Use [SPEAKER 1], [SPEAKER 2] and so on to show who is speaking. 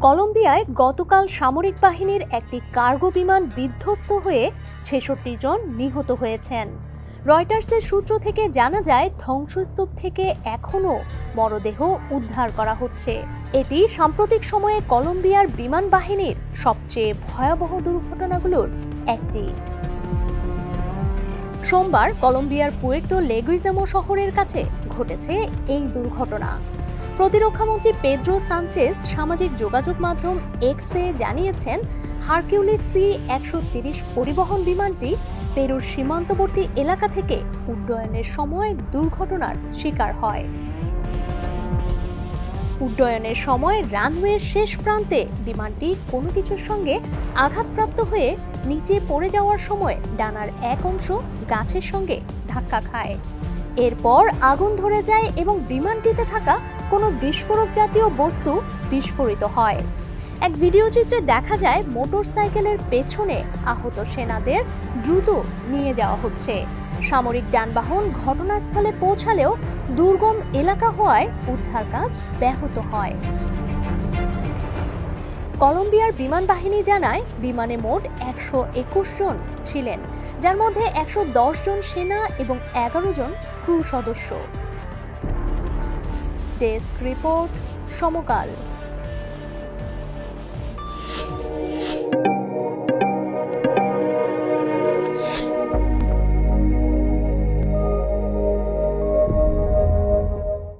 [SPEAKER 1] কলম্বিয়ায় গতকাল সামরিক বাহিনীর একটি কার্গো বিমান বিধ্বস্ত হয়ে ৬৬ জন নিহত হয়েছেন। রয়টার্সের সূত্র থেকে জানা যায়, ধ্বংসস্তূপ থেকে এখনও মরদেহ উদ্ধার করা হচ্ছে। এটি সাম্প্রতিক সময়ে কলম্বিয়ার বিমান বাহিনীর সবচেয়ে ভয়াবহ দুর্ঘটনাগুলোর একটি। সোমবার কলম্বিয়ার পুয়ের্তো লেগুইজেমো শহরের কাছে ঘটেছে এই দুর্ঘটনা। প্রতিরক্ষামন্ত্রী পেদ্রো সানচেজ সামাজিক যোগাযোগ মাধ্যম এক্সে জানিয়েছেন, হারকিউলিস সি-130 পরিবহন বিমানটি পেরুর সীমান্তবর্তী এলাকা থেকে উড্ডয়নের সময় দুর্ঘটনার শিকার হয়। উড্ডয়নের সময় রানওয়ের শেষ প্রান্তে বিমানটি কোনো কিছুর সঙ্গে আঘাতপ্রাপ্ত হয়ে নিচে পড়ে যাওয়ার সময় ডানার এক অংশ গাছের সঙ্গে ধাক্কা খায়। এরপর আগুন ধরে যায় এবং বিমানটিতে থাকা কোনো বিস্ফোরক জাতীয় বস্তু বিস্ফোরিত হয়। এক ভিডিও চিত্রে দেখা যায় মোটরসাইকেলের পেছনে আহত সেনাদের দ্রুত নিয়ে যাওয়া হচ্ছে। সামরিক যানবাহন ঘটনাস্থলে পৌঁছালেও দুর্গম এলাকা হওয়ায় উদ্ধার কাজ ব্যাহত হয়। কলম্বিয়ার বিমান বাহিনী জানায়, বিমানে মোট ১২১ জন ছিলেন, যার মধ্যে ১১০ জন সেনা এবং ১১ জন ক্রু সদস্য। ডেস্ক রিপোর্ট, সমকাল।